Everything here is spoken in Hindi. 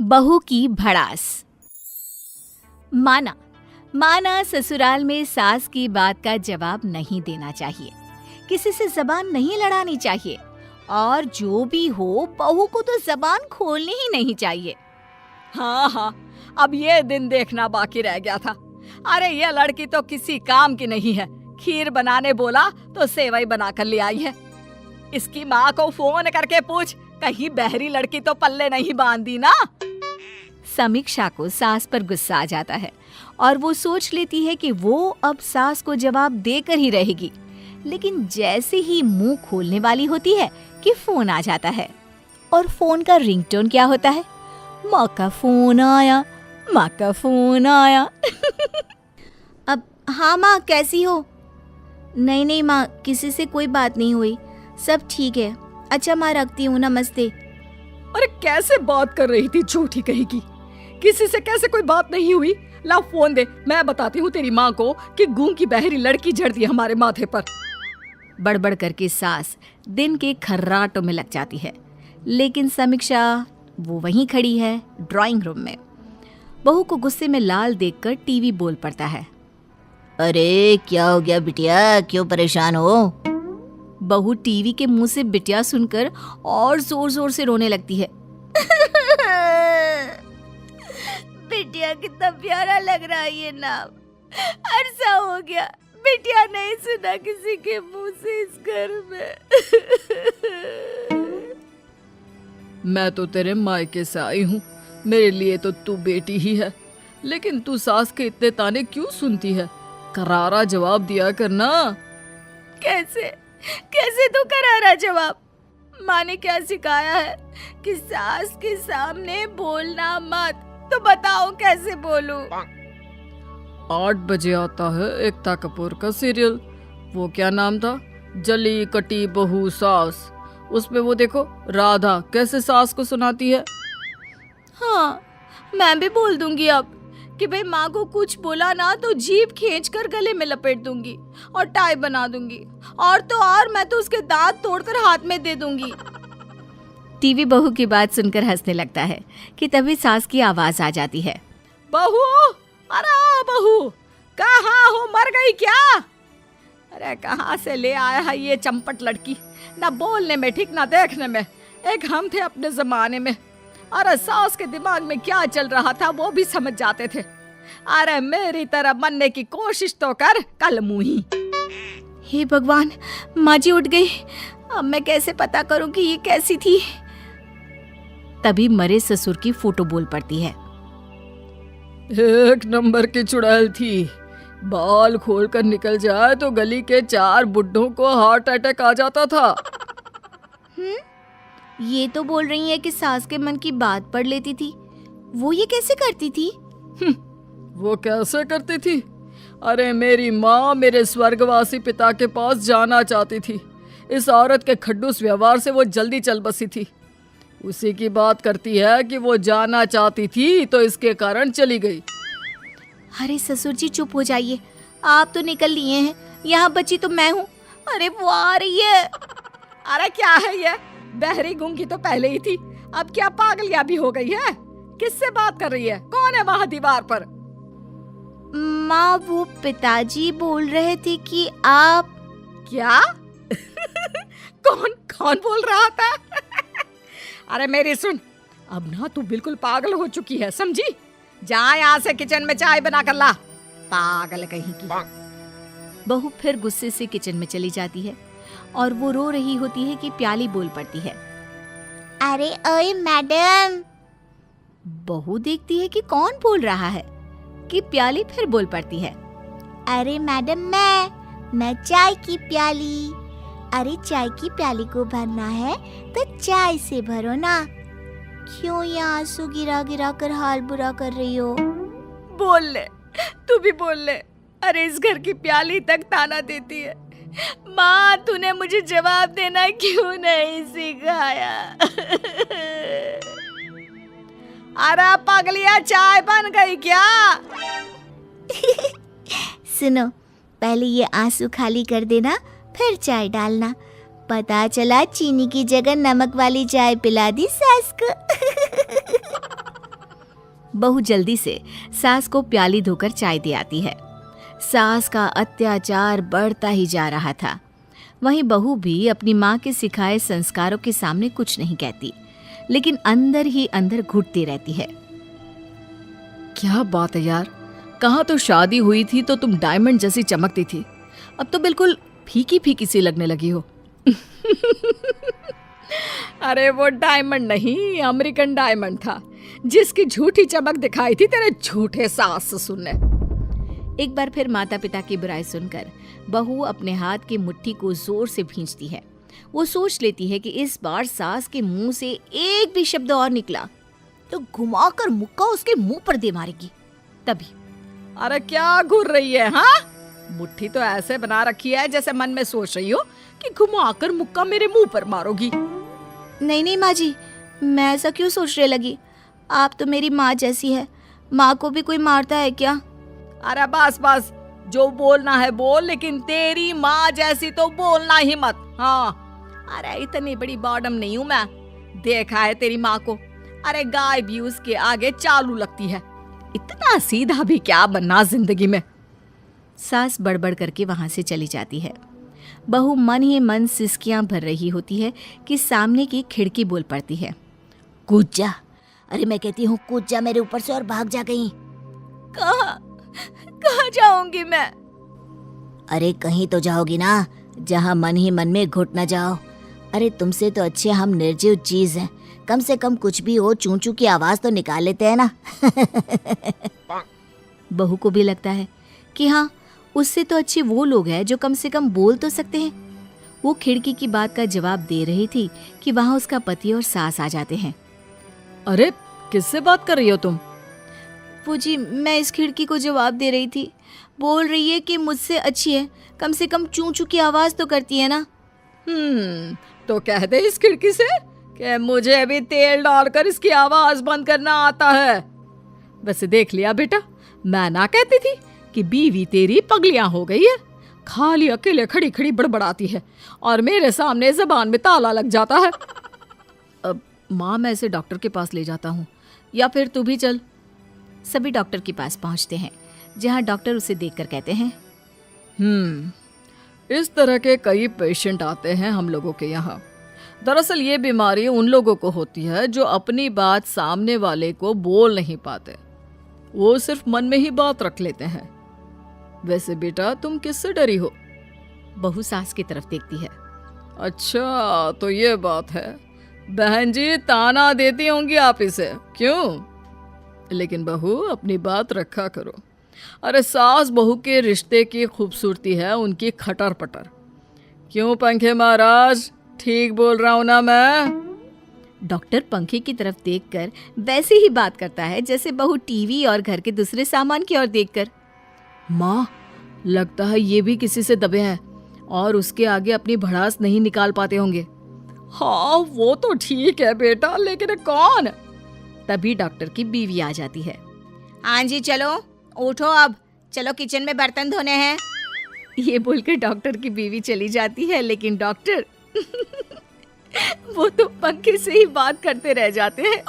बहू की भड़ास। माना ससुराल में सास की बात का जवाब नहीं देना चाहिए, किसी से जबान नहीं लड़ानी चाहिए और जो भी हो बहू को तो जबान खोलनी ही नहीं चाहिए। हाँ, अब ये दिन देखना बाकी रह गया था। अरे ये लड़की तो किसी काम की नहीं है, खीर बनाने बोला तो सेवई बना कर ले आई है। इसकी माँ को फोन करके पूछ, कहीं बहरी लड़की तो पल्ले नहीं बांधी ना। समीक्षा को सास पर गुस्सा आ जाता है और वो सोच लेती है कि वो अब सास को जवाब देकर ही रहेगी, लेकिन जैसे ही मुंह खोलने वाली होती है कि फोन आ जाता है। और फोन का रिंगटोन क्या होता है? माँ का फोन आया, माँ का फोन आया। अब हाँ माँ, कैसी हो? नहीं माँ, किसी से कोई बात नहीं हुई, सब ठीक है। अच्छा माँ, रखती हूँ, नमस्ते। अरे कैसे बात कर रही थी झूठी कहेगी, किसी से कैसे कोई बात नहीं हुई। ला फोन दे, मैं बताती हूँ तेरी माँ को कि गूंगी की बहरी लड़की झड़ दी हमारे माथे पर। बड़बड़ करके सास दिन के खर्राटों में लग जाती है, लेकिन समीक्षा वो वहीं खड़ी है ड्राइंग रूम में। बहू को गुस्से में लाल देखकर टीवी बोल पड़ता है। अरे क्या हो गया बिटिया, क्यों परेशान हो? बहू टीवी के मुंह से बिटिया सुनकर और जोर जोर से रोने लगती है। बिटिया कितना प्यारा लग रहा है ये नाम, अरसा हो गया बिटिया नहीं सुना किसी के मुंह से इस घर में। मैं तो तेरे मायके से आई हूँ, मेरे लिए तो तू बेटी ही है, लेकिन तू सास के इतने ताने क्यों सुनती है? करारा जवाब दिया करना। कैसे तो करारा जवाब? माँ ने क्या सिखाया है कि सास के सामने बोलना मत, तो बताओ कैसे बोलूं? 8 बजे आता है एकता कपूर का सीरियल, वो क्या नाम था, जली कटी बहू सास। उसमें वो देखो राधा कैसे सास को सुनाती है। हाँ, मैं भी बोल दूंगी अब कि भाई माँ को कुछ बोला ना तो जीभ खींचकर गले में लपेट दूंगी और टाई बना दूंगी, और तो और मैं तो उसके दांत तोड़कर हाथ में दे दूंगी। टीवी बहू की बात सुनकर हंसने लगता है कि तभी सास की आवाज आ जाती है। बहू, अरे बहू, कहाँ हो, मर गई क्या? अरे कहाँ से ले आया है ये चंपट लड़की, ना बोलने में ठीक ना देखने में। एक हम थे अपने जमाने में, अरे सास के दिमाग में क्या चल रहा था वो भी समझ जाते थे। अरे मेरी तरह बनने की कोशिश तो कर, कल मुही। हे भगवान, माँ जी उठ गई, अब मैं कैसे पता करूं कि ये कैसी थी? तभी मरे ससुर की फोटो बोल पड़ती है। 1 नंबर की चुड़ैल थी, बाल खोल कर निकल जाए तो गली के 4 बुड्ढों को हार्ट अटैक आ जाता था। ये तो बोल रही है कि सास के मन की बात पढ़ लेती थी, वो ये कैसे करती थी? वो कैसे करती थी? अरे मेरी माँ मेरे स्वर्गवासी पिता के पास जाना चाहती थी, इस औरत के खड्डूस व्यवहार से वो जल्दी चल बसी थी। उसी की बात करती है कि वो जाना चाहती थी तो इसके कारण चली गई। अरे ससुर जी चुप हो जाइए, आप तो निकल लिए हैं, यहाँ बची तो मैं हूँ। अरे वो आ रही है। अरे क्या है ये, बहरी गूंगी तो पहले ही थी, अब क्या पागलिया भी हो गई है? किससे बात कर रही है? कौन है वहाँ दीवार पर? माँ, वो पिताजी बोल रहे थे कि आप। क्या? कौन बोल रहा था? अरे मेरी सुन, अब ना तू बिल्कुल पागल हो चुकी है, समझी? जा यहाँ से किचन में चाय बना कर ला, पागल कहीं की। बहू फिर गुस्से से किचन में चली जाती है और वो रो रही होती है कि प्याली बोल पड़ती है। अरे ओए मैडम। बहू देखती है कि कौन बोल रहा है कि प्याली फिर बोल पड़ती है। अरे मैडम, मैं चाय की प्याली। अरे चाय की प्याली को भरना है तो चाय से भरो ना, क्यों ये आंसू गिरा गिरा कर हाल बुरा कर रही हो? बोल ले, तू भी बोल ले। अरे इस घर की प्याली तक ताना देती है। माँ, तूने मुझे जवाब देना क्यों नहीं सिखाया? अरे पागलिया, चाय बन गई क्या? सुनो, पहले ये आंसू खाली कर देना, फिर चाय डालना। पता चला चीनी की जगह नमक वाली चाय पिला दी सास को। बहू जल्दी से सास को प्याली धोकर चाय दे आती है। सास का अत्याचार बढ़ता ही जा रहा था। वहीं बहू भी अपनी माँ के सिखाए संस्कारों के सामने कुछ नहीं कहती, लेकिन अंदर ही अंदर घुटती रहती है। क्या बात है यार, कहाँ तो शादी हुई थी तो तुम डायमंड जैसी चमकती थी, अब तो बिल्कुल फीकी फीकी सी लगने लगी हो। अरे वो डायमंड नहीं, अमेरिकन डायमंड था, जिसकी झूठी चमक दिखाई थी तेरे झूठे सास ससुर ने। एक बार फिर माता पिता की बुराई सुनकर बहू अपने हाथ की मुट्ठी को जोर से भींचती है। वो सोच लेती है कि इस बार सास के मुंह से एक भी शब्द और निकला तो घुमाकर मुक्का उसके मुंह पर दे मारेगी। तभी अरे क्या घूर रही है हाँ? मुट्ठी तो ऐसे बना रखी है जैसे मन में सोच रही हो कि घुमाकर मुक्का मेरे मुंह पर मारोगी। नहीं नहीं माँ जी, मैं ऐसा क्यों सोचने लगी? आप तो मेरी माँ जैसी है, माँ को भी कोई मारता है क्या? अरे बस बस, जो बोलना है बोल, लेकिन तेरी माँ जैसी तो बोलना ही मत। हाँ, अरे इतनी बड़ी बॉडम नहीं हूँ मैं, देखा है तेरी माँ को। अरे गाय भी उसके आगे चालू लगती है, इतना सीधा भी क्या बनना जिंदगी में। सास बड़बड़ करके वहां से चली जाती है। बहू मन ही मन सिसकियां भर रही होती है कि सामने की खिड़की बोल पड़ती है। कूद जा। अरे मैं कहती हूँ कूद जा मेरे ऊपर से और भाग जा कहीं। कहाँ जाऊंगी मैं? अरे कहीं तो जाओगी ना, जहाँ मन ही मन में घुट न जाओ। अरे तुमसे तो अच्छे हम निर्जीव चीज हैं, कम से कम कुछ भी हो चूं चूं की आवाज तो निकाल लेते हैं ना। बहू को भी लगता है कि हाँ, उससे तो अच्छे वो लोग हैं जो कम से कम बोल तो सकते हैं। वो खिड़की की बात का जवाब दे रही थी कि वहां उसका पति और सास आ जाते हैं। अरे किससे बात कर रही हो तुम? वो जी, मैं इस खिड़की को जवाब दे रही थी, बोल रही है कि मुझसे अच्छी है, कम से कम चूं चूं की आवाज तो करती है ना। तो कह दे इस खिड़की से कि मुझे भी तेल डालकर इसकी आवाज बंद करना आता है। वैसे देख लिया बेटा, मैं ना कहती थी कि बीवी तेरी पगलियां हो गई है, खाली अकेले खड़ी खड़ी बड़बड़ाती है और मेरे सामने जबान में ताला लग जाता है। अब माँ, मैं इसे डॉक्टर के पास ले जाता हूँ, या फिर तू भी चल। सभी डॉक्टर के पास पहुंचते हैं, जहां डॉक्टर उसे देखकर कहते हैं, इस तरह के कई पेशेंट आते हैं हम लोगों के यहाँ। दरअसल ये बीमारी उन लोगों को होती है जो अपनी बात सामने वाले को बोल नहीं पाते, वो सिर्फ मन में ही बात रख लेते हैं। वैसे बेटा तुम किससे डरी हो? बहू सास की तरफ देखती है। अच्छा तो ये बात है, बहन जी ताना देती होंगी आप इसे, क्यों? लेकिन बहू अपनी बात रखा करो। अरे सास बहू के रिश्ते की खूबसूरती है उनकी खटर पटर। क्यों पंखे महाराज, ठीक बोल रहा हूं ना मैं? डॉक्टर पंखे की तरफ देखकर वैसे ही बात करता है जैसे बहू टीवी और घर के दूसरे सामान की ओर देखकर। माँ, लगता है ये भी किसी से दबे हैं और उसके आगे अपनी भड़ास नहीं निकाल पाते होंगे। हाँ वो तो ठीक है बेटा, लेकिन कौन? तभी डॉक्टर की बीवी आ जाती है। हाँ जी चलो उठो, अब चलो किचन में बर्तन धोने हैं। ये बोलकर डॉक्टर की बीवी चली जाती है, लेकिन डॉक्टर वो तो पंखे से ही बात करते रह जाते हैं।